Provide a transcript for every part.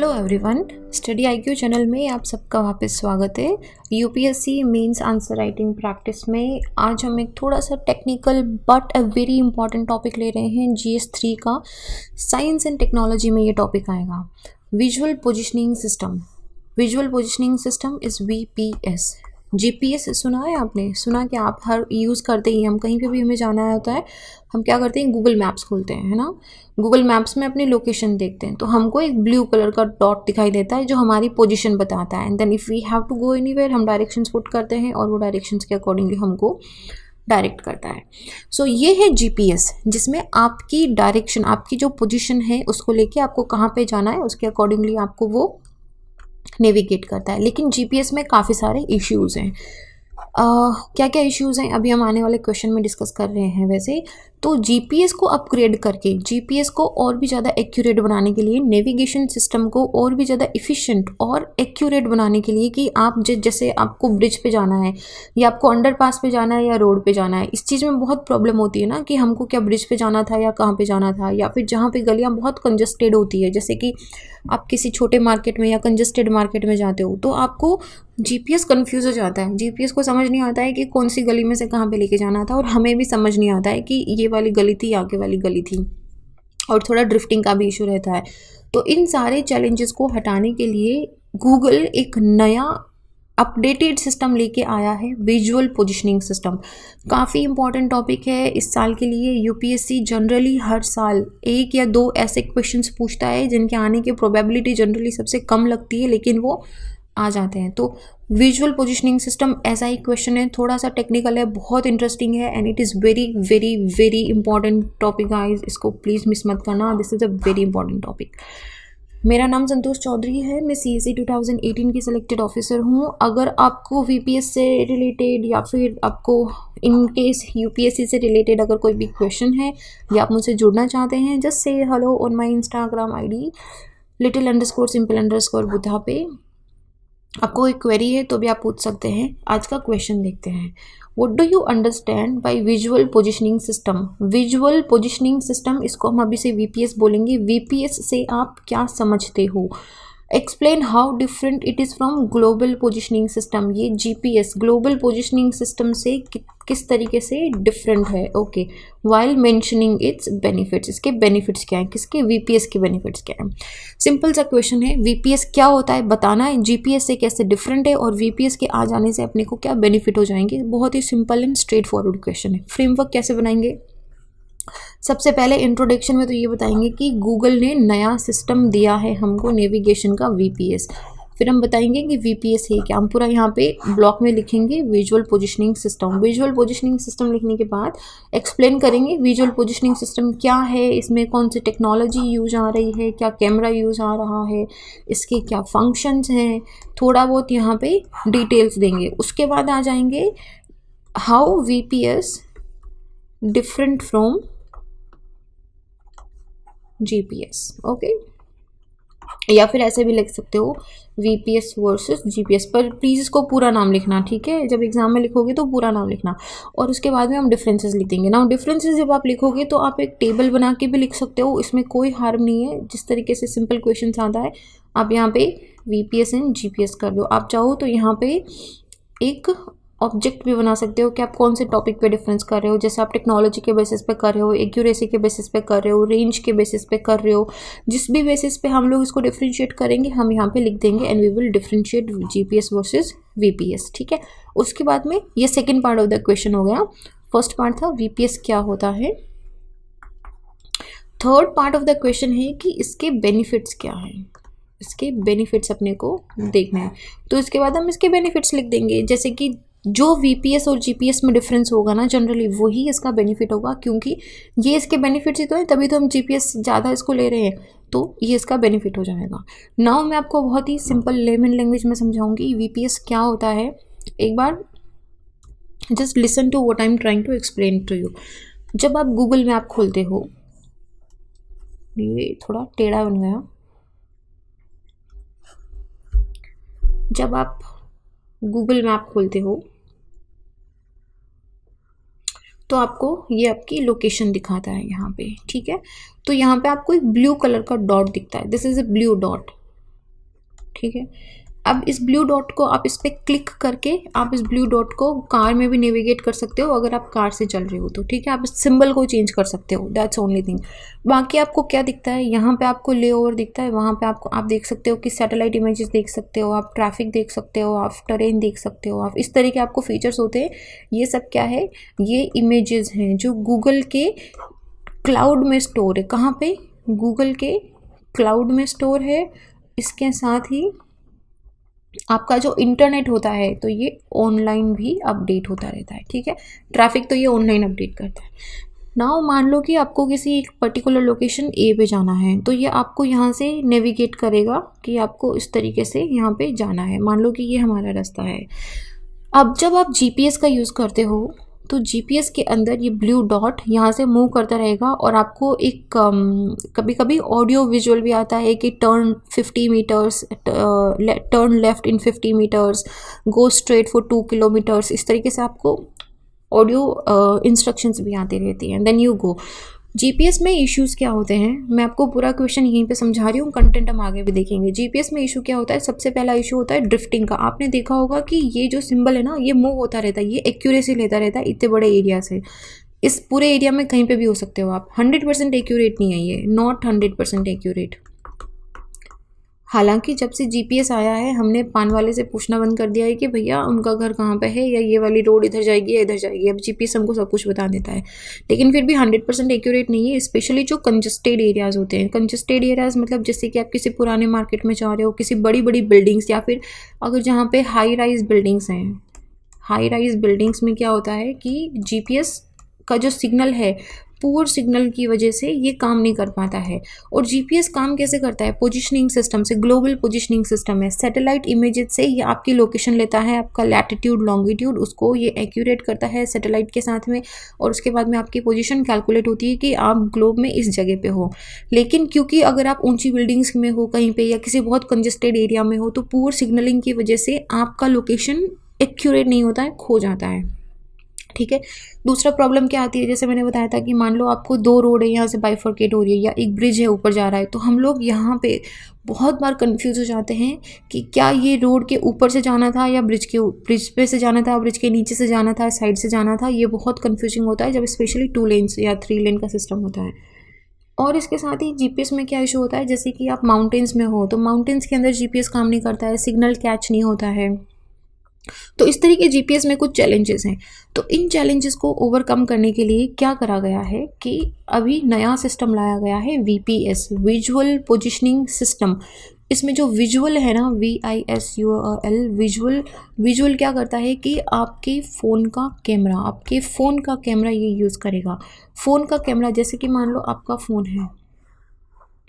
Hello everyone, study IQ channel में आप सबका वापस स्वागत है। UPSC mains answer writing practice में आज हम एक थोड़ा सा technical but a very important topic ले रहे हैं। जीएस 3 का साइंस एंड टेक्नोलॉजी में ये टॉपिक आएगा, visual positioning system. Visual positioning system is VPS. GPS सुना है आपने? सुना कि आप हर यूज़ करते ही, हम कहीं पे भी हमें जाना होता है, हम क्या करते हैं, गूगल मैप्स खोलते हैं, है ना। गूगल मैप्स में अपनी लोकेशन देखते हैं तो हमको एक ब्लू कलर का डॉट दिखाई देता है जो हमारी पोजीशन बताता है। And then if we have to go anywhere, हम डायरेक्शंस पुट करते हैं और वो डायरेक्शंस के अकॉर्डिंगली हमको डायरेक्ट करता है। सो ये है जीपीएस, जिसमें आपकी डायरेक्शन, आपकी जो पोजीशन है उसको लेके आपको कहाँ पे जाना है उसके अकॉर्डिंगली आपको वो नेविगेट करता है। लेकिन जीपीएस में काफ़ी सारे इश्यूज़ हैं। क्या क्या इश्यूज़ हैं अभी हम आने वाले क्वेश्चन में डिस्कस कर रहे हैं। वैसे तो जीपीएस को अपग्रेड करके, जीपीएस को और भी ज़्यादा एक्यूरेट बनाने के लिए, नेविगेशन सिस्टम को और भी ज़्यादा इफ़िशिएंट और एक्यूरेट बनाने के लिए कि आप जैसे आपको ब्रिज पे जाना है या आपको अंडरपास पे जाना है या रोड पे जाना है, इस चीज़ में बहुत प्रॉब्लम होती है ना कि हमको क्या ब्रिज पे जाना था या कहाँ पे जाना था, या फिर जहाँ पे गलियाँ बहुत कंजस्टेड होती है, जैसे कि आप किसी छोटे मार्केट में या कंजस्टेड मार्केट में जाते हो तो आपको जीपीएस कंफ्यूज हो जाता है। जीपीएस को समझ नहीं आता है कि कौन सी गली में से कहाँ पे लेके जाना था, और हमें भी समझ नहीं आता है कि ये वाली गली थी, आगे वाली गली थी, और थोड़ा ड्रिफ्टिंग का भी इशू रहता है। तो इन सारे चैलेंजेस को हटाने के लिए गूगल एक नया अपडेटेड सिस्टम लेके आया है, विजुअल पोजिशनिंग सिस्टम। काफ़ी इंपॉर्टेंट टॉपिक है इस साल के लिए। यूपीएससी जनरली हर साल एक या दो ऐसे क्वेश्चंस पूछता है जिनके आने की प्रोबेबिलिटी जनरली सबसे कम लगती है, लेकिन वो आ जाते हैं। तो विजुअल पोजिशनिंग सिस्टम ऐसा ही क्वेश्चन है, थोड़ा सा टेक्निकल है, बहुत इंटरेस्टिंग है, and it is very very very important topic guys. इसको प्लीज़ मिस मत करना, this is a very important topic. मेरा नाम संतोष चौधरी है, मैं सीएसई 2018 की सिलेक्टेड ऑफिसर हूँ। अगर आपको वीपीएस से रिलेटेड या फिर आपको इन केस यूपीएससी से रिलेटेड अगर कोई भी क्वेश्चन है या आप मुझसे जुड़ना चाहते हैं, just say hello on my Instagram ID little_simple_ बुधा पे। आपको एक क्वेरी है तो भी आप पूछ सकते हैं। आज का क्वेश्चन देखते हैं, what do you understand by visual positioning system. Visual positioning system, इसको हम अभी से वीपीएस बोलेंगे। वीपीएस से आप क्या समझते हो? Explain how different it is from global positioning system. ये जीपीएस ग्लोबल पोजिशनिंग सिस्टम से किस तरीके से डिफरेंट है। Okay, while mentioning it's benefits, इसके बेनिफिट्स क्या हैं, किसके वीपीएस के बेनिफिट्स क्या हैं। सिंपल सा क्वेश्चन है, वीपीएस क्या होता है बताना है, जीपीएस से कैसे डिफरेंट है, और वीपीएस के आ जाने से अपने को क्या बेनिफिट हो जाएंगे। बहुत ही simple and straightforward question है। फ्रेमवर्क कैसे बनाएंगे, सबसे पहले इंट्रोडक्शन में तो ये बताएंगे कि गूगल ने नया सिस्टम दिया है हमको नेविगेशन का, वीपीएस। फिर हम बताएंगे कि वीपीएस है क्या। हम पूरा यहाँ पे ब्लॉक में लिखेंगे visual positioning system. Visual positioning system लिखने के बाद एक्सप्लेन करेंगे विजुअल पोजिशनिंग सिस्टम क्या है, इसमें कौन सी टेक्नोलॉजी यूज आ रही है, क्या कैमरा यूज आ रहा है, इसके क्या फंक्शंस हैं, थोड़ा बहुत यहाँ पे डिटेल्स देंगे। उसके बाद आ जाएंगे how VPS different from GPS. Okay, या फिर ऐसे भी लिख सकते हो वीपीएस वर्सेस जीपीएस, पर प्लीज़ इसको पूरा नाम लिखना, ठीक है। जब एग्जाम में लिखोगे तो पूरा नाम लिखना, और उसके बाद में हम डिफरेंसेस लिख देंगे ना। डिफरेंसेस जब आप लिखोगे तो आप एक टेबल बना के भी लिख सकते हो, इसमें कोई हार्म नहीं है। जिस तरीके से सिंपल क्वेश्चन आता है, आप यहाँ पे वीपीएस एंड जीपीएस कर दो। आप चाहो तो यहाँ पे एक ऑब्जेक्ट भी बना सकते हो कि आप कौन से टॉपिक पे डिफरेंस कर रहे हो। जैसे आप टेक्नोलॉजी के बेसिस पे कर रहे हो, एक्यूरेसी के बेसिस पे कर रहे हो, रेंज के बेसिस पे कर रहे हो, जिस भी बेसिस पे हम लोग इसको डिफरेंशिएट करेंगे हम यहाँ पे लिख देंगे, and we will differentiate GPS versus VPS, ठीक है। उसके बाद में ये second part of the question हो गया। फर्स्ट पार्ट था वीपीएस क्या होता है। Third part of the question है कि इसके बेनिफिट्स क्या हैं, इसके बेनिफिट्स अपने को देखना है। तो इसके बाद हम इसके बेनिफिट्स लिख देंगे, जैसे कि जो वीपीएस और जीपीएस में डिफरेंस होगा ना जनरली वही इसका बेनिफिट होगा, क्योंकि ये इसके बेनिफिट्स ही तो है, तभी तो हम जीपीएस ज़्यादा इसको ले रहे हैं, तो ये इसका बेनिफिट हो जाएगा। नाउ मैं आपको बहुत ही सिंपल लेमन लैंग्वेज में समझाऊंगी वीपीएस क्या होता है। एक बार just listen to what I am trying to explain to you. जब आप गूगल मैप खोलते हो, ये थोड़ा टेढ़ा बन गया, जब आप गूगल मैप खोलते हो तो आपको ये आपकी लोकेशन दिखाता है यहाँ पे, ठीक है। तो यहाँ पे आपको एक ब्लू कलर का डॉट दिखता है, this is a blue dot. ठीक है। अब इस ब्लू डॉट को आप इस पर क्लिक करके आप इस ब्लू डॉट को कार में भी नेविगेट कर सकते हो अगर आप कार से चल रहे हो तो, ठीक है। आप इस सिंबल को चेंज कर सकते हो, दैट्स ओनली थिंग। बाकी आपको क्या दिखता है, यहाँ पे आपको लेओवर दिखता है, वहाँ पे आपको आप देख सकते हो कि सैटेलाइट इमेजेस देख सकते हो, आप ट्रैफिक देख सकते हो, आप टेरेन देख सकते हो, आप इस तरह के आपको फीचर्स होते हैं। ये सब क्या है, ये इमेजेस हैं जो गूगल के क्लाउड में स्टोर है। कहाँ पे, गूगल के क्लाउड में स्टोर है। इसके साथ ही आपका जो इंटरनेट होता है तो ये ऑनलाइन भी अपडेट होता रहता है, ठीक है। ट्रैफिक तो ये ऑनलाइन अपडेट करता है। नाउ मान लो कि आपको किसी एक पर्टिकुलर लोकेशन ए पे जाना है तो ये आपको यहाँ से नेविगेट करेगा कि आपको इस तरीके से यहाँ पे जाना है। मान लो कि ये हमारा रास्ता है। अब जब आप जीपीएस का यूज़ करते हो तो जीपीएस के अंदर ये ब्लू डॉट यहाँ से मूव करता रहेगा और आपको एक कभी कभी ऑडियो विजुअल भी आता है कि turn 50 metres, turn left in 50 metres, go straight for 2 kilometres. इस तरीके से आपको ऑडियो इंस्ट्रक्शंस भी आती रहती हैं, देन यू गो। जीपीएस में इश्यूज़ क्या होते हैं, मैं आपको पूरा क्वेश्चन यहीं पे समझा रही हूँ, कंटेंट हम आगे भी देखेंगे। जीपीएस में इशू क्या होता है, सबसे पहला इशू होता है ड्रिफ्टिंग का। आपने देखा होगा कि ये जो सिंबल है ना, ये मूव होता रहता है, ये एक्यूरेसी लेता रहता है इतने बड़े एरिया से। इस पूरे एरिया में कहीं पे भी हो सकते हो आप। 100% एक्यूरेट नहीं है ये, नॉट 100% एक्यूरेट। हालांकि जब से जीपीएस आया है हमने पान वाले से पूछना बंद कर दिया है कि भैया उनका घर कहाँ पे है, या ये वाली रोड इधर जाएगी या इधर जाएगी। अब जीपीएस हमको सब कुछ बता देता है, लेकिन फिर भी 100% एक्यूरेट नहीं है, स्पेशली जो कंजस्टेड एरियाज़ होते हैं। कंजस्टेड एरियाज़ मतलब जैसे कि आप किसी पुराने मार्केट में जा रहे हो, किसी बड़ी बड़ी बिल्डिंग्स, या फिर अगर जहाँ पे हाई राइज बिल्डिंग्स हैं। हाई राइज बिल्डिंग्स में क्या होता है कि जीपीएस का जो सिग्नल है, पुअर सिग्नल की वजह से ये काम नहीं कर पाता है। और जीपीएस काम कैसे करता है, पोजीशनिंग सिस्टम से, ग्लोबल पोजीशनिंग सिस्टम है। सैटेलाइट इमेजेस से ये आपकी लोकेशन लेता है, आपका लैटिट्यूड लॉन्गिट्यूड, उसको ये एक्यूरेट करता है सैटेलाइट के साथ में, और उसके बाद में आपकी पोजीशन कैलकुलेट होती है कि आप ग्लोब में इस जगह पे हो। लेकिन क्योंकि अगर आप ऊंची बिल्डिंग्स में हो कहीं पे, या किसी बहुत कंजस्टेड एरिया में हो, तो पुअर सिग्नलिंग की वजह से आपका लोकेशन एक्यूरेट नहीं होता है, खो जाता है, ठीक है। दूसरा प्रॉब्लम क्या आती है, जैसे मैंने बताया था कि मान लो आपको 2 रोड है, यहाँ से बाइफर्केट हो रही है, या एक ब्रिज है ऊपर जा रहा है, तो हम लोग यहाँ पे बहुत बार कंफ्यूज हो जाते हैं कि क्या ये रोड के ऊपर से जाना था या ब्रिज पे से जाना था, ब्रिज के नीचे से जाना था, साइड से जाना था। ये बहुत कन्फ्यूजिंग होता है जब स्पेशली 2 लेन्स या 3 लेन का सिस्टम होता है। और इसके साथ ही जीपीएस में क्या इशू होता है, जैसे कि आप माउंटेन्स में हो तो माउंटेन्स के अंदर जीपीएस काम नहीं करता है, सिग्नल कैच नहीं होता है। तो इस तरीके जीपीएस में कुछ चैलेंजेस हैं। तो इन चैलेंजेस को ओवरकम करने के लिए क्या करा गया है कि अभी नया सिस्टम लाया गया है, वीपीएस, विजुअल पोजीशनिंग सिस्टम। इसमें जो विजुअल है ना, VISUAL, विजुअल क्या करता है कि आपके फ़ोन का कैमरा ये यूज़ करेगा। फ़ोन का कैमरा, जैसे कि मान लो आपका फ़ोन है,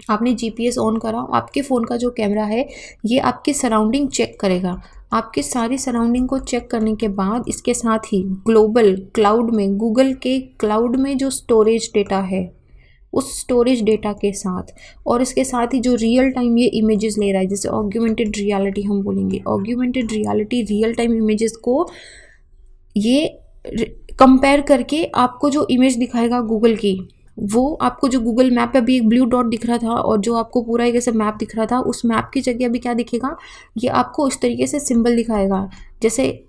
आपने जीपीएस ऑन करा, आपके फ़ोन का जो कैमरा है ये आपकी सराउंडिंग चेक करेगा। आपके सारी सराउंडिंग को चेक करने के बाद इसके साथ ही ग्लोबल क्लाउड में, गूगल के क्लाउड में जो स्टोरेज डेटा है, उस स्टोरेज डेटा के साथ, और इसके साथ ही जो रियल टाइम ये इमेजेस ले रहा है, जैसे ऑग्यूमेंटेड रियलिटी हम बोलेंगे, augmented reality real time images को ये कंपेयर करके आपको जो इमेज दिखाएगा गूगल की, वो आपको जो गूगल मैप पे अभी एक ब्लू डॉट दिख रहा था और जो आपको पूरा एक ऐसे मैप दिख रहा था, उस मैप की जगह अभी क्या दिखेगा, ये आपको इस तरीके से सिंबल दिखाएगा जैसे।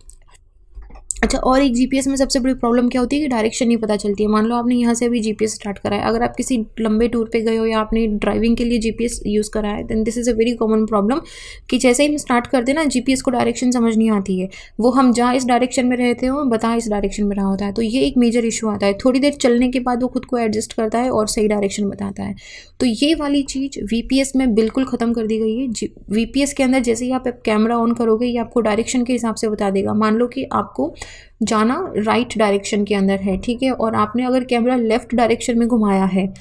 अच्छा, और एक जीपीएस में सबसे बड़ी प्रॉब्लम क्या होती है कि डायरेक्शन नहीं पता चलती है। मान लो आपने यहाँ से अभी जीपीएस स्टार्ट करा है, अगर आप किसी लंबे टूर पे गए हो या आपने ड्राइविंग के लिए जीपीएस यूज़ करा है, then this is a very common problem कि जैसे ही हम स्टार्ट करते हैं ना, जीपीएस को डायरेक्शन समझ नहीं आती है। वो हम जहाँ इस डायरेक्शन में रहते हो बता इस डायरेक्शन में रहा होता है, तो ये एक मेजर इशू आता है। थोड़ी देर चलने के बाद वो खुद को एडजस्ट करता है और सही डायरेक्शन बताता है। तो ये वाली चीज़ वीपीएस में बिल्कुल ख़त्म कर दी गई है। वीपीएस के अंदर जैसे ही आप कैमरा ऑन करोगे, ये आपको डायरेक्शन के हिसाब से बता देगा। मान लो कि आपको जाना राइट डायरेक्शन के अंदर है, ठीक है, और आपने अगर कैमरा लेफ्ट डायरेक्शन में घुमाया है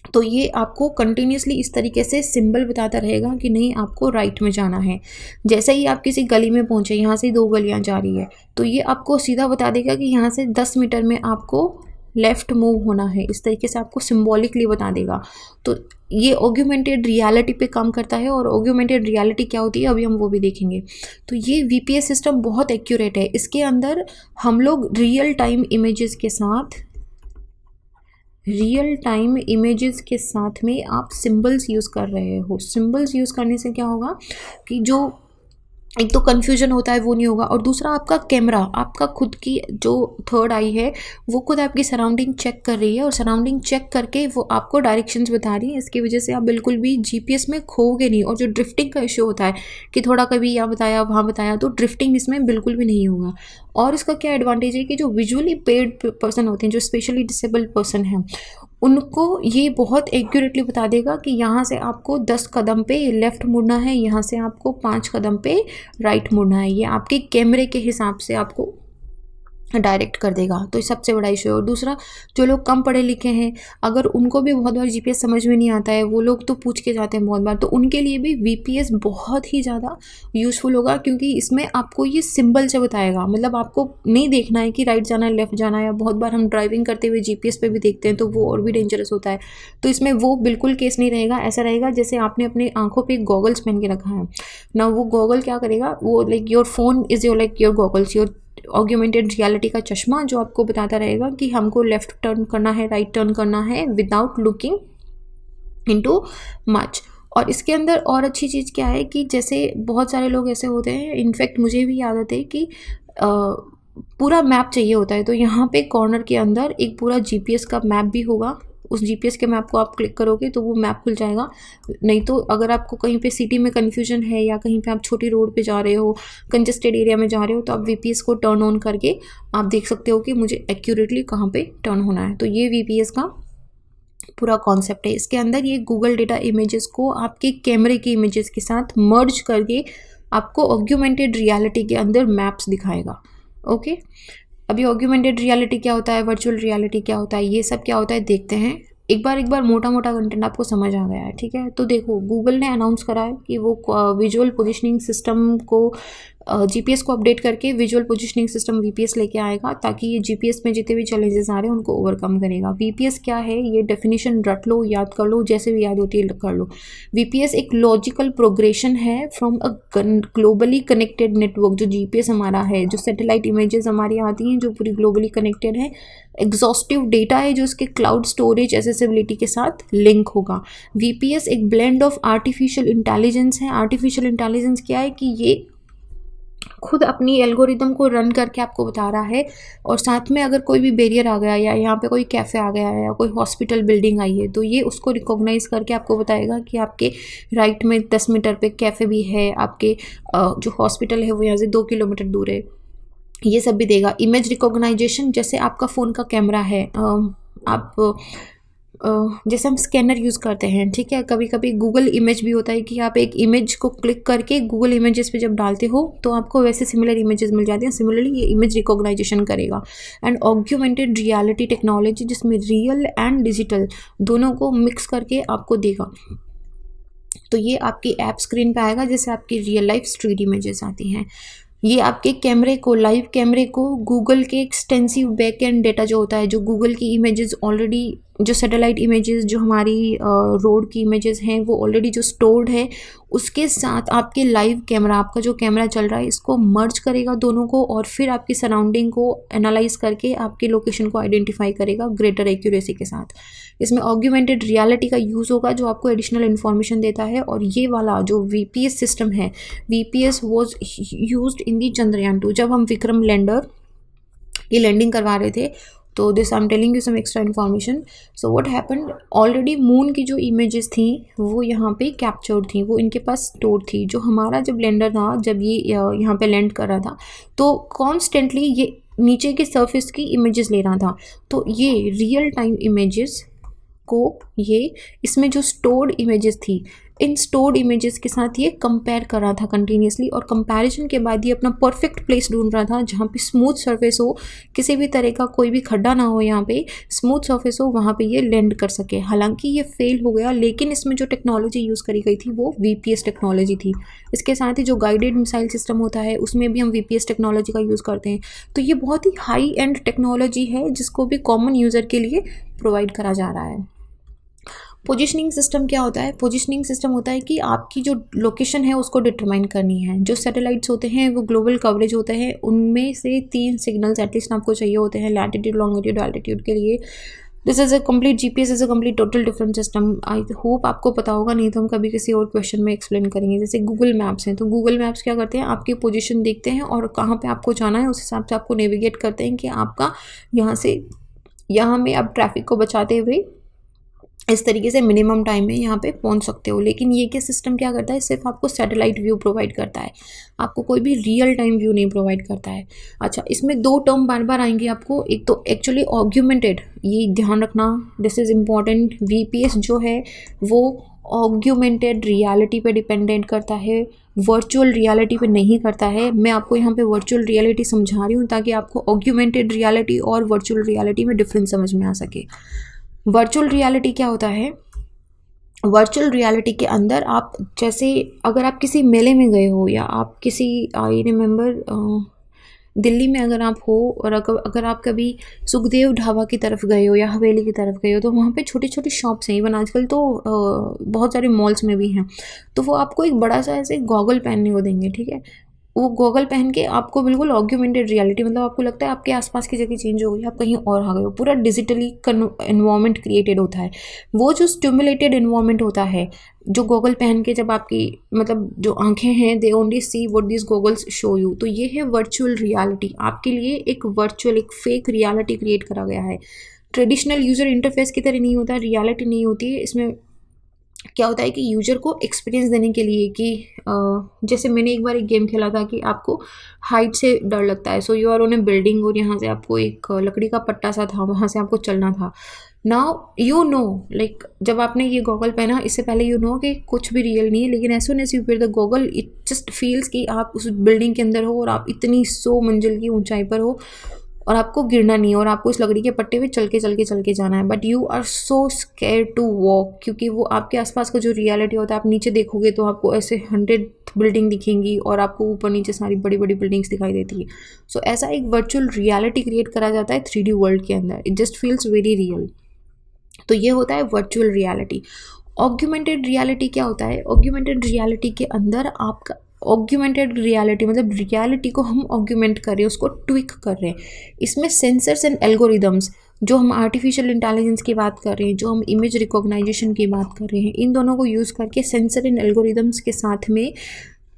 तो ये आपको कंटिन्यूसली इस तरीके से सिंबल बताता रहेगा कि नहीं, आपको राइट में जाना है। जैसे ही आप किसी गली में पहुंचे, यहाँ से 2 गलियां जा रही है, तो ये आपको सीधा बता देगा कि यहाँ से 10 मीटर में आपको लेफ़्ट मूव होना है। इस तरीके से आपको सिम्बॉलिकली बता देगा। तो ये ऑग्यूमेंटेड रियलिटी पे काम करता है, और ऑग्यूमेंटेड रियलिटी क्या होती है अभी हम वो भी देखेंगे। तो ये वीपीएस सिस्टम बहुत एक्यूरेट है। इसके अंदर हम लोग रियल टाइम इमेजेस के साथ रियल टाइम इमेजेस के साथ में आप सिंबल्स यूज़ कर रहे हो। सिंबल्स यूज़ करने से क्या होगा कि जो एक तो कन्फ्यूजन होता है वो नहीं होगा, और दूसरा आपका कैमरा, आपका खुद की जो थर्ड आई है वो खुद आपकी सराउंडिंग चेक कर रही है, और सराउंडिंग चेक करके वो आपको डायरेक्शंस बता रही है। इसकी वजह से आप बिल्कुल भी जीपीएस में खोगे नहीं, और जो ड्रिफ्टिंग का इशू होता है कि थोड़ा कभी यहाँ बताया वहाँ बताया, तो ड्रिफ्टिंग इसमें बिल्कुल भी नहीं होगा। और इसका क्या एडवांटेज है कि जो विजुअली पेड पर्सन होते हैं, जो स्पेशली डिसेबल्ड पर्सन हैं, उनको ये बहुत एक्यूरेटली बता देगा कि यहाँ से आपको 10 कदम पे लेफ़्ट मुड़ना है, यहाँ से आपको 5 कदम पे राइट मुड़ना है। ये आपके कैमरे के हिसाब से आपको डायरेक्ट कर देगा। तो ये सबसे बड़ा इशू है। और दूसरा, जो लोग कम पढ़े लिखे हैं, अगर उनको भी बहुत बार जीपीएस समझ में नहीं आता है, वो लोग तो पूछ के जाते हैं बहुत बार, तो उनके लिए भी वीपीएस बहुत ही ज़्यादा यूज़फुल होगा, क्योंकि इसमें आपको ये सिंबल से बताएगा। मतलब आपको नहीं देखना है कि राइट जाना है लेफ़्ट जाना है, या बहुत बार हम ड्राइविंग करते हुए जीपीएस पे भी देखते हैं तो वो और भी डेंजरस होता है। तो इसमें वो बिल्कुल केस नहीं रहेगा। ऐसा रहेगा जैसे आपने अपनी आंखों पे गॉगल्स पहन के रखा है ना, वो गॉगल क्या करेगा, वो like your phone is your like your goggles, your augmented reality का चश्मा, जो आपको बताता रहेगा कि हमको लेफ़्ट टर्न करना है, राइट टर्न करना है, विदाउट लुकिंग इनटू मच। और इसके अंदर और अच्छी चीज़ क्या है कि जैसे बहुत सारे लोग ऐसे होते हैं, इनफैक्ट मुझे भी आदत है कि पूरा मैप चाहिए होता है, तो यहाँ पे कॉर्नर के अंदर एक पूरा जीपीएस का मैप भी होगा। उस जीपीएस के मैप को आप क्लिक करोगे तो वो मैप खुल जाएगा। नहीं तो अगर आपको कहीं पे सिटी में कन्फ्यूजन है, या कहीं पे आप छोटी रोड पे जा रहे हो, कंजेस्टेड एरिया में जा रहे हो, तो आप वीपीएस को टर्न ऑन करके आप देख सकते हो कि मुझे एक्यूरेटली कहाँ पे टर्न होना है। तो ये वीपीएस का पूरा कॉन्सेप्ट है। इसके अंदर ये गूगल डेटा इमेजेस को आपके कैमरे की इमेजेस के साथ मर्ज करके आपको ऑग्यूमेंटेड रियलिटी के अंदर मैप्स दिखाएगा। ओके, अभी ऑग्यूमेंटेड रियलिटी क्या होता है, वर्चुअल रियलिटी क्या होता है, ये सब क्या होता है देखते हैं। एक बार मोटा मोटा कंटेंट आपको समझ आ गया है, ठीक है। तो देखो, गूगल ने अनाउंस करा है कि वो विजुअल पोजिशनिंग सिस्टम को जीपीएस को अपडेट करके विजुअल पोजिशनिंग सिस्टम वीपीएस लेके आएगा, ताकि ये जीपीएस में जितने भी चैलेंजेस आ रहे हैं उनको ओवरकम करेगा। वीपीएस क्या है, ये डेफिनेशन रट लो, याद कर लो, जैसे भी याद होती है कर लो। वीपीएस एक लॉजिकल प्रोग्रेशन है from a globally connected network. जो जीपीएस हमारा है, जो सैटेलाइट इमेजेस हमारी आती हैं जो पूरी ग्लोबली कनेक्टेड है, एग्जॉस्टिव डेटा है जो इसके क्लाउड स्टोरेज एसेसिबिलिटी के साथ लिंक होगा। वीपीएस एक ब्लेंड ऑफ आर्टिफिशियल इंटेलिजेंस है। आर्टिफिशियल इंटेलिजेंस क्या है कि ये खुद अपनी एल्गोरिदम को रन करके आपको बता रहा है, और साथ में अगर कोई भी बैरियर आ गया, या यहाँ पे कोई कैफ़े आ गया है, या कोई हॉस्पिटल बिल्डिंग आई है, तो ये उसको रिकॉग्नाइज करके आपको बताएगा कि आपके राइट में 10 मीटर पे कैफ़े भी है, आपके जो हॉस्पिटल है वो यहाँ से 2 किलोमीटर दूर है, ये सब भी देगा। इमेज रिकॉग्नाइजेशन, जैसे आपका फ़ोन का कैमरा है, आप जैसे हम स्कैनर यूज़ करते हैं, ठीक है, कभी कभी गूगल इमेज भी होता है कि आप एक इमेज को क्लिक करके गूगल इमेजेस पे जब डालते हो तो आपको वैसे सिमिलर इमेजेस मिल जाते हैं। सिमिलरली ये इमेज रिकॉग्नाइजेशन करेगा। एंड ऑग्यूमेंटेड रियलिटी टेक्नोलॉजी, जिसमें रियल एंड डिजिटल दोनों को मिक्स करके आपको देगा। तो ये आपकी ऐप स्क्रीन पे आएगा, जैसे आपकी रियल लाइफ स्ट्रीट इमेजेस आती हैं। ये आपके कैमरे को, लाइव कैमरे को, गूगल के एक्सटेंसिव बैक एंड डेटा जो होता है, जो गूगल की इमेजेस ऑलरेडी, जो सैटेलाइट इमेजेस, जो हमारी रोड की इमेजेस हैं, वो ऑलरेडी जो स्टोर्ड है, उसके साथ आपके लाइव कैमरा, आपका जो कैमरा चल रहा है, इसको मर्ज करेगा दोनों को, और फिर आपकी सराउंडिंग को एनालाइज करके आपके लोकेशन को आइडेंटिफाई करेगा ग्रेटर एक्यूरेसी के साथ। इसमें ऑग्यूमेंटेड रियलिटी का यूज़ होगा जो आपको एडिशनल इन्फॉर्मेशन देता है। और ये वाला जो वीपीएस सिस्टम है, वीपीएस वॉज यूज्ड इन दी चंद्रयान 2, जब हम विक्रम लैंडर की लैंडिंग करवा रहे थे। तो this I am telling you some extra information. So what happened, already moon की जो इमेजेस थी वो यहाँ पे कैप्चर्ड थी, वो इनके पास स्टोर थी। जो हमारा जब लैंडर था, जब ये यहाँ पे लैंड कर रहा था, तो कॉन्स्टेंटली ये नीचे के सरफेस की इमेजेस ले रहा था। तो ये रियल टाइम इमेजेस को, ये इसमें जो स्टोर्ड इमेजेस थी, इन स्टोर्ड इमेजेस के साथ ये कंपेयर कर रहा था कंटिन्यूसली, और कंपैरिजन के बाद ये अपना परफेक्ट प्लेस ढूंढ रहा था जहाँ पे स्मूथ सरफेस हो, किसी भी तरह का कोई भी खड्डा ना हो, यहाँ पे स्मूथ सरफेस हो, वहाँ पे ये लैंड कर सके। हालांकि ये फेल हो गया, लेकिन इसमें जो टेक्नोलॉजी यूज़ करी गई थी वो वीपीएस टेक्नोलॉजी थी। इसके साथ ही जो गाइडेड मिसाइल सिस्टम होता है उसमें भी हम वीपीएस टेक्नोलॉजी का यूज़ करते हैं। तो ये बहुत ही हाई एंड टेक्नोलॉजी है जिसको भी कॉमन यूज़र के लिए प्रोवाइड करा जा रहा है। पोजिशनिंग सिस्टम क्या होता है? पोजिशनिंग सिस्टम होता है कि आपकी जो लोकेशन है उसको डिटरमाइन करनी है। जो सैटेलाइट्स होते हैं वो ग्लोबल कवरेज होते हैं, उनमें से 3 सिग्नल्स एटलीस्ट आपको चाहिए होते हैं लैटिट्यूड, लॉन्गिट्यूड, एल्टीट्यूड के लिए। This is a complete GPS is a complete total different system. I hope आपको पता होगा, नहीं तो हम कभी किसी और क्वेश्चन में एक्सप्लेन करेंगे। जैसे गूगल मैप्स हैं, तो गूगल मैप्स क्या करते हैं, आपकी पोजीशन देखते हैं और कहाँ पे आपको जाना है उस हिसाब से आपको नेविगेट करते हैं कि आपका यहाँ से यहाँ में आप ट्रैफिक को बचाते हुए इस तरीके से मिनिमम टाइम में यहाँ पे पहुँच सकते हो। लेकिन ये क्या सिस्टम क्या करता है, सिर्फ आपको सैटेलाइट व्यू प्रोवाइड करता है, आपको कोई भी रियल टाइम व्यू नहीं प्रोवाइड करता है। अच्छा, इसमें दो टर्म बार बार आएंगे आपको, एक तो एक्चुअली ऑग्यूमेंटेड, ये ध्यान रखना, दिस इज़ इम्पॉर्टेंट। वीपीएस जो है वो ऑग्यूमेंटेड रियलिटी पे डिपेंडेंट करता है, वर्चुअल रियलिटी पे नहीं करता है। मैं आपको यहाँ पे वर्चुअल रियलिटी समझा रही हूँ ताकि आपको ऑग्यूमेंटेड रियलिटी और वर्चुअल रियलिटी में डिफरेंस समझ में आ सके। वर्चुअल रियलिटी क्या होता है, वर्चुअल रियलिटी के अंदर आप जैसे अगर आप किसी मेले में गए हो या आप किसी, आई रिमेंबर दिल्ली में अगर आप हो और अगर आप कभी सुखदेव ढाबा की तरफ गए हो या हवेली की तरफ गए हो, तो वहाँ पे छोटी छोटी शॉप्स हैं, इवन आजकल तो बहुत सारे मॉल्स में भी हैं। तो वो आपको एक बड़ा सा ऐसे गॉगल पहनने को देंगे, ठीक है। वो गॉगल पहन के आपको बिल्कुल ऑग्यूमेंटेड रियलिटी, मतलब आपको लगता है आपके आसपास की जगह चेंज हो गई, आप कहीं और आ गए हो, पूरा डिजिटली एनवायरनमेंट क्रिएटेड होता है। वो जो स्टिमुलेटेड एनवायरनमेंट होता है, जो गॉगल पहन के जब आपकी मतलब जो आंखें हैं they only see what this goggles show you, तो ये है वर्चुअल रियलिटी। आपके लिए एक वर्चुअल, एक फेक रियलिटी क्रिएट करा गया है। ट्रेडिशनल यूज़र इंटरफेस की तरह नहीं होता, रियलिटी नहीं होती है इसमें। क्या होता है कि यूजर को एक्सपीरियंस देने के लिए कि जैसे मैंने एक बार एक गेम खेला था कि आपको हाइट से डर लगता है, so you are on a building और यहाँ से आपको एक लकड़ी का पट्टा सा था, वहाँ से आपको चलना था। नाउ यू नो, लाइक जब आपने ये गॉगल पहना, इससे पहले यू नो कि कुछ भी रियल नहीं है, लेकिन as soon as you wear the goggle it just feels कि आप उस बिल्डिंग के अंदर हो और आप इतनी 100 मंजिल की ऊंचाई पर हो और आपको गिरना नहीं है और आपको इस लकड़ी के पट्टे पे चल के जाना है। But you are so scare to walk, क्योंकि वो आपके आसपास का जो रियलिटी होता है, आप नीचे देखोगे तो आपको ऐसे 100 बिल्डिंग दिखेंगी और आपको ऊपर नीचे सारी बड़ी बड़ी बिल्डिंग्स दिखाई देती है। सो ऐसा एक वर्चुअल रियलिटी क्रिएट करा जाता है 3D वर्ल्ड के अंदर, it just feels very real. तो ये होता है वर्चुअल रियलिटी। ऑग्यूमेंटेड रियलिटी क्या होता है, ऑग्यूमेंटेड रियलिटी के अंदर आपका ऑग्यूमेंटेड रियलिटी मतलब रियलिटी को हम ऑग्यूमेंट कर रहे हैं, उसको ट्विक कर रहे हैं। इसमें सेंसर्स एंड एल्गोरिदम्स, जो हम आर्टिफिशियल इंटेलिजेंस की बात कर रहे हैं, जो हम इमेज रिकॉग्नाइजेशन की बात कर रहे हैं, इन दोनों को यूज़ करके सेंसर एंड एल्गोरिदम्स के साथ में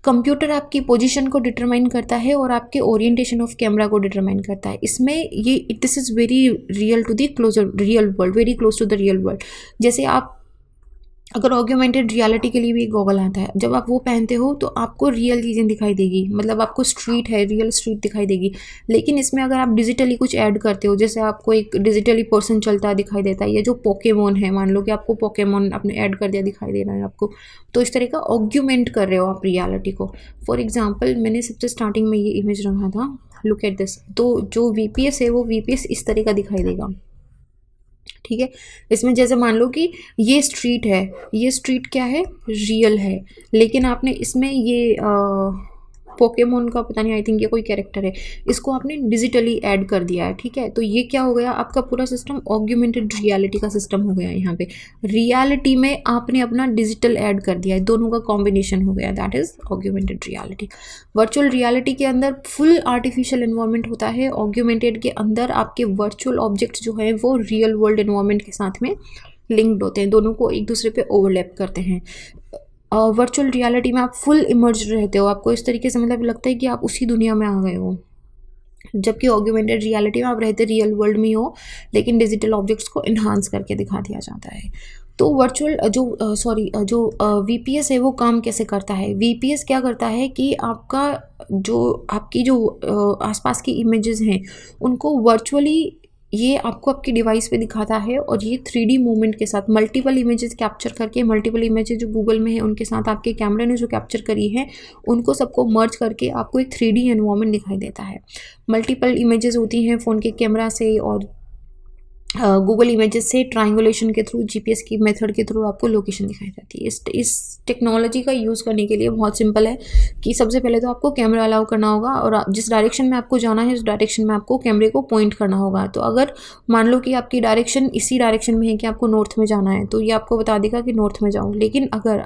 कंप्यूटर आपकी पोजीशन को डिटरमाइन करता है और आपके ओरिएंटेशन ऑफ कैमरा को डिटरमाइन करता है। इसमें ये this is very real to the closer real world, very close to the real world. जैसे आप अगर ऑग्यूमेंटेड रियलिटी के लिए भी एक गॉगल आता है, जब आप वो पहनते हो तो आपको रियल चीज़ें दिखाई देगी, मतलब आपको स्ट्रीट है, रियल स्ट्रीट दिखाई देगी। लेकिन इसमें अगर आप डिजिटली कुछ ऐड करते हो, जैसे आपको एक डिजिटली पर्सन चलता दिखाई देता है, या जो पोकेमोन है, मान लो कि आपको पोकेमोन आपने ऐड कर दिया दिखाई दे रहा है आपको, तो इस तरह का ऑग्यूमेंट कर रहे हो आप रियलिटी को। फॉर एग्जाम्पल, मैंने सबसे स्टार्टिंग में ये इमेज रखा था, लुक एट दिस। तो जो वीपीएस है वो वीपीएस इस तरह का दिखाई देगा, ठीक है। इसमें जैसे मान लो कि ये स्ट्रीट है, ये स्ट्रीट क्या है, रियल है, लेकिन आपने इसमें ये पोकेमोन का पता नहीं, आई थिंक ये कोई कैरेक्टर है, इसको आपने डिजिटली ऐड कर दिया है, ठीक है। तो ये क्या हो गया, आपका पूरा सिस्टम ऑग्यूमेंटेड रियलिटी का सिस्टम हो गया। यहाँ पे रियलिटी में आपने अपना डिजिटल ऐड कर दिया है, दोनों का कॉम्बिनेशन हो गया, that is augmented reality. Virtual reality के अंदर फुल आर्टिफिशियल एनवायरनमेंट होता है, ऑग्यूमेंटेड के अंदर आपके वर्चुअल ऑब्जेक्ट्स जो हैं वो रियल वर्ल्ड एनवायरनमेंट के साथ में लिंक्ड होते हैं, दोनों को एक दूसरे पे ओवरलैप करते हैं। वर्चुअल रियलिटी में आप फुल इमर्ज रहते हो, आपको इस तरीके से मतलब लगता है कि आप उसी दुनिया में आ गए हो, जबकि ऑग्यूमेंटेड रियलिटी में आप रहते रियल वर्ल्ड में हो, लेकिन डिजिटल ऑब्जेक्ट्स को इन्हांस करके दिखा दिया जाता है। तो वर्चुअल जो वीपीएस है वो काम कैसे करता है, वीपीएस क्या करता है कि आपकी जो आसपास की इमेजेस हैं उनको वर्चुअली ये आपको आपकी डिवाइस पे दिखाता है, और ये 3D मूवमेंट के साथ मल्टीपल इमेजेस कैप्चर करके, मल्टीपल इमेजेस जो गूगल में है उनके साथ आपके कैमरे ने जो कैप्चर करी है उनको सबको मर्ज करके आपको एक 3D एनवायरनमेंट दिखाई देता है। मल्टीपल इमेजेस होती हैं फ़ोन के कैमरा से और गूगल इमेजेस से ट्रायंगुलेशन के थ्रू, जीपीएस की मेथड के थ्रू आपको लोकेशन दिखाई जाती है। इस टेक्नोलॉजी का यूज़ करने के लिए बहुत सिंपल है कि सबसे पहले तो आपको कैमरा अलाउ करना होगा और जिस डायरेक्शन में आपको जाना है उस डायरेक्शन में आपको कैमरे को पॉइंट करना होगा। तो अगर मान लो कि आपकी डायरेक्शन इसी डायरेक्शन में है कि आपको नॉर्थ में जाना है, तो ये आपको बता देगा कि नॉर्थ में जाओ। लेकिन अगर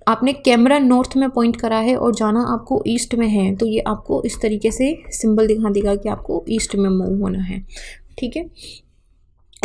आपने कैमरा नॉर्थ में पॉइंट करा है और जाना आपको ईस्ट में है, तो ये आपको इस तरीके से सिंबल दिखा देगा कि आपको ईस्ट में मूव होना है, ठीक है।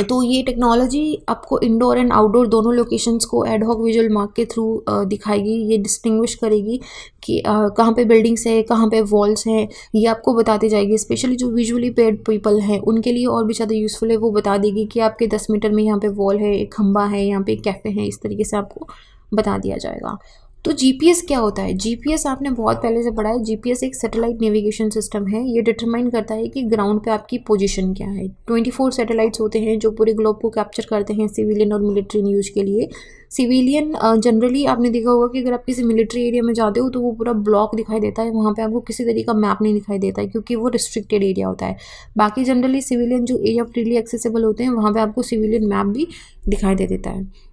तो ये टेक्नोलॉजी आपको इंडोर एंड आउटडोर दोनों लोकेशंस को एड हॉक विजुअल मार्क के थ्रू दिखाएगी। ये डिस्टिंग्विश करेगी कि कहाँ पे बिल्डिंग्स है, कहाँ पे वॉल्स हैं, ये आपको बताती जाएगी। स्पेशली जो विजुअली पेयर्ड पीपल हैं उनके लिए और भी ज़्यादा यूज़फुल है। वो बता देगी कि आपके 10 मीटर में यहाँ पे वॉल है, एक खंबा है, यहाँ पे एक कैफ़े है, इस तरीके से आपको बता दिया जाएगा। तो जीपीएस क्या होता है? जीपीएस आपने बहुत पहले से पढ़ा है। जीपीएस एक सैटेलाइट नेविगेशन सिस्टम है। ये डिटरमाइन करता है कि ग्राउंड पे आपकी पोजीशन क्या है। 24 सैटेलाइट्स होते हैं जो पूरे ग्लोब को कैप्चर करते हैं सिविलियन और मिलिट्री यूज के लिए। सिविलियन जनरली आपने देखा होगा कि अगर आप किसी मिलिट्री एरिया में जाते हो तो वो पूरा ब्लॉक दिखाई देता है, वहाँ पे आपको किसी तरीके का मैप नहीं दिखाई देता है क्योंकि वो रिस्ट्रिक्टेड एरिया होता है। बाकी जनरली सिविलियन जो एरिया फ्रीली एक्सेसिबल होते हैं वहाँ पे आपको सिविलियन मैप भी दिखाई दे देता है।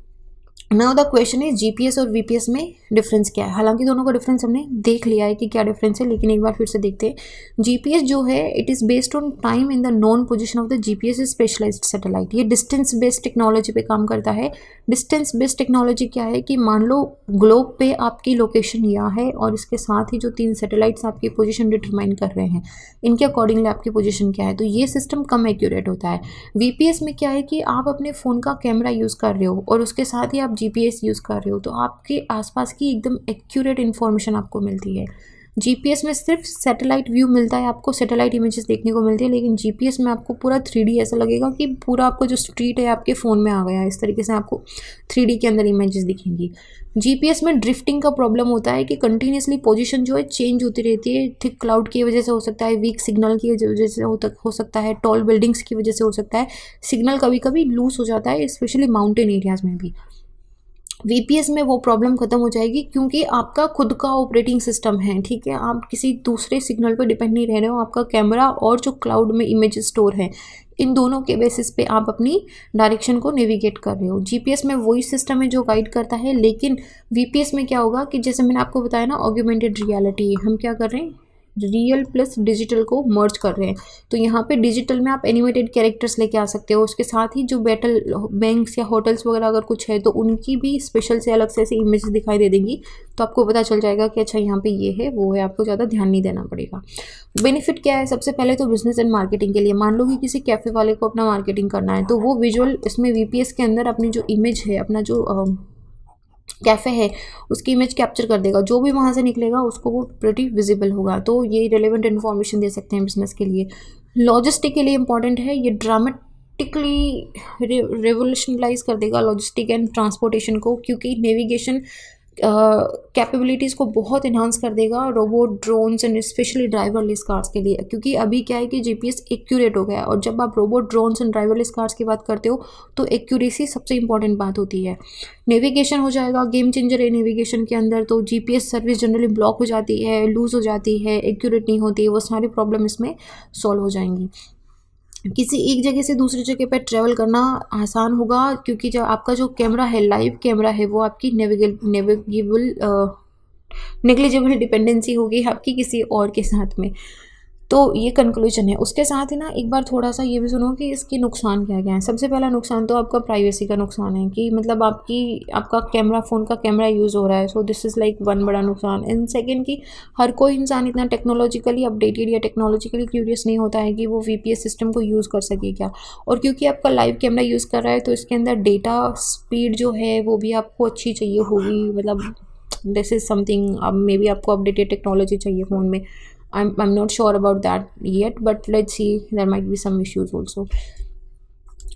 Now the question is GPS और वीपीएस में डिफरेंस क्या है? हालांकि दोनों का डिफरेंस हमने देख लिया है कि क्या डिफरेंस है, लेकिन एक बार फिर से देखते हैं। जीपीएस जो है it is based on time in the known position of the GPS specialised satellite. ये डिस्टेंस बेस्ड टेक्नोलॉजी पे काम करता है। डिस्टेंस बेस्ड टेक्नोलॉजी क्या है कि मान लो ग्लोब पे आपकी लोकेशन यहाँ है और इसके साथ ही जो 3 सैटेलाइट्स आपकी पोजीशन डिटरमाइन कर रहे हैं, इनके अकॉर्डिंगली आपकी पोजीशन क्या है, तो ये सिस्टम कम एक्यूरेट होता है। वीपीएस में क्या है कि आप अपने फ़ोन का कैमरा यूज़ कर रहे हो और उसके साथ ही आप जीपीएस यूज़ कर रहे हो, तो आपके आसपास की एकदम एक्यूरेट इन्फॉर्मेशन आपको मिलती है। जीपीएस में सिर्फ सैटेलाइट व्यू मिलता है, आपको सैटेलाइट इमेजेस देखने को मिलती है, लेकिन जीपीएस में आपको पूरा 3D ऐसा लगेगा कि पूरा आपको जो स्ट्रीट है आपके फ़ोन में आ गया है। इस तरीके से आपको 3D के अंदर इमेजेस दिखेंगी। जीपीएस में ड्रिफ्टिंग का प्रॉब्लम होता है कि कंटिन्यूसली पोजीशन जो है चेंज होती रहती है। थिक क्लाउड की वजह से हो सकता है, वीक सिग्नल की वजह से हो सकता है, टॉल बिल्डिंग्स की वजह से हो सकता है। सिग्नल कभी कभी लूज हो जाता है, स्पेशली माउंटेन एरियाज़ में भी। वीपीएस में वो प्रॉब्लम खत्म हो जाएगी क्योंकि आपका खुद का ऑपरेटिंग सिस्टम है, ठीक है। आप किसी दूसरे सिग्नल पर डिपेंड नहीं रह रहे हो। आपका कैमरा और जो क्लाउड में इमेज स्टोर है, इन दोनों के बेसिस पे आप अपनी डायरेक्शन को नेविगेट कर रहे हो। जीपीएस में वही सिस्टम है जो गाइड करता है, लेकिन वीपीएस में क्या होगा कि जैसे मैंने आपको बताया ना, ऑग्यूमेंटेड रियलिटी, हम क्या कर रहे हैं, रियल प्लस डिजिटल को मर्ज कर रहे हैं। तो यहाँ पे डिजिटल में आप एनिमेटेड कैरेक्टर्स लेके आ सकते हो। उसके साथ ही जो बैटल बैंक्स या होटल्स वगैरह अगर कुछ है तो उनकी भी स्पेशल से अलग से ऐसी इमेज दिखाई दे देंगी, तो आपको पता चल जाएगा कि अच्छा यहाँ पे ये है वो है, आपको ज़्यादा ध्यान नहीं देना पड़ेगा। बेनिफिट क्या है? सबसे पहले तो बिजनेस एंड मार्केटिंग के लिए, मान लो कि किसी कैफ़े वाले को अपना मार्केटिंग करना है, तो वो विजुअल इसमें वीपीएस के अंदर अपनी जो इमेज है, अपना जो कैफ़े है उसकी इमेज कैप्चर कर देगा। जो भी वहाँ से निकलेगा उसको वो प्रिटी विजिबल होगा। तो ये रिलेवेंट इन्फॉर्मेशन दे सकते हैं बिजनेस के लिए। लॉजिस्टिक के लिए इंपॉर्टेंट है, ये ड्रामेटिकली रेवोल्यूशनलाइज कर देगा लॉजिस्टिक एंड ट्रांसपोर्टेशन को, क्योंकि नेविगेशन कैपेबिलिटीज़ को बहुत इन्हांस कर देगा robot, drones and specially driverless cars के लिए। क्योंकि अभी क्या है कि जीपीएस एक्यूरेट हो गया है, और जब आप robot, drones and driverless cars की बात करते हो तो एक्यूरेसी सबसे इंपॉर्टेंट बात होती है। नेविगेशन हो जाएगा, गेम चेंजर है नेविगेशन के अंदर। तो जीपीएस सर्विस जनरली ब्लॉक हो जाती है, लूज़ हो जाती है, एक्यूरेट नहीं होती है, वो सारी प्रॉब्लम इसमें सॉल्व हो जाएंगी। किसी एक जगह से दूसरी जगह पर ट्रैवल करना आसान होगा, क्योंकि जब आपका जो कैमरा है, लाइव कैमरा है, वो आपकी नेग्लिजिबल डिपेंडेंसी होगी आपकी किसी और के साथ में। तो ये कंक्लूजन है। उसके साथ ही ना एक बार थोड़ा सा ये भी सुनो कि इसके नुकसान क्या क्या हैं। सबसे पहला नुकसान तो आपका प्राइवेसी का नुकसान है, कि मतलब आपका कैमरा, फ़ोन का कैमरा यूज़ हो रहा है, so this is like one बड़ा नुकसान। एंड सेकेंड कि हर कोई इंसान इतना टेक्नोलॉजिकली अपडेटेड या टेक्नोलॉजिकली क्यूरियस नहीं होता है कि वो वीपीएस सिस्टम को यूज़ कर सके क्या। और क्योंकि आपका लाइव कैमरा यूज़ कर रहा है तो इसके अंदर डेटा स्पीड जो है वो भी आपको अच्छी चाहिए होगी। मतलब दिस इज़ समथिंग, अब मे बी आपको अपडेटेड टेक्नोलॉजी चाहिए फ़ोन में। I'm not sure about that yet, but let's see, there might be some issues also.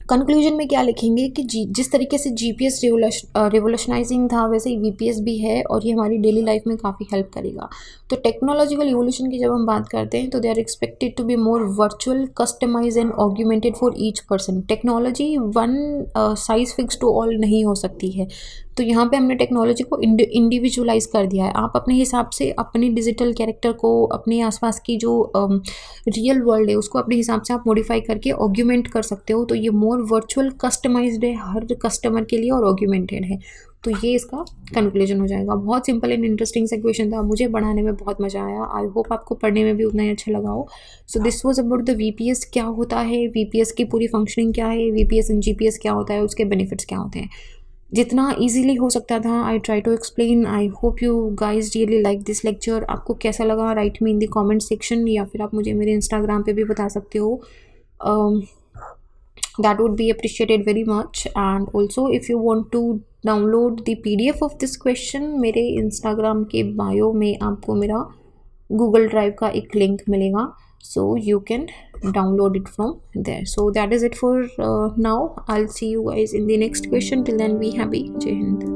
Conclusion में क्या लिखेंगे कि जिस तरीके से जीपीएस रिवोल्यूशनाइजिंग था, वैसे ही वीपीएस भी है, और ये हमारी डेली लाइफ में काफ़ी हेल्प करेगा। तो टेक्नोलॉजिकल इवोल्यूशन की जब हम बात करते हैं तो they are expected to be more virtual, customise and augmented for each person. Technology one size fix to all नहीं हो सकती है। तो यहाँ पे हमने टेक्नोलॉजी को इंडिविजुअलाइज कर दिया है। आप अपने हिसाब से अपनी डिजिटल कैरेक्टर को, अपने आसपास की जो रियल वर्ल्ड है उसको अपने हिसाब से आप मॉडिफाई करके ऑग्यूमेंट कर सकते हो। तो ये मोर वर्चुअल, कस्टमाइज्ड है हर कस्टमर के लिए और ऑग्यूमेंटेड है। तो ये इसका कंक्लूजन हो जाएगा। बहुत सिंपल एंड इंटरेस्टिंग सा क्वेश्चन था, मुझे पढ़ाने में बहुत मज़ा आया। आई होप आपको पढ़ने में भी उतना ही अच्छा लगा हो। So this was about the VPS, क्या होता है, वीपीएस की पूरी फंक्शनिंग क्या है, वीपीएस एंड जीपीएस क्या होता है, उसके बेनिफिट्स क्या होते हैं। जितना इजीली हो सकता था I try to explain. I hope you guys really like this lecture. आपको कैसा लगा write me in the comment section, या फिर आप मुझे मेरे इंस्टाग्राम पे भी बता सकते हो। that would be appreciated very much. And also if you want to download the PDF of this question, मेरे Instagram के bio में आपको मेरा Google Drive का एक link मिलेगा, so you can download it from there. So that is it for now. I'll see you guys in the next question. Till then, be happy. Jai Hind.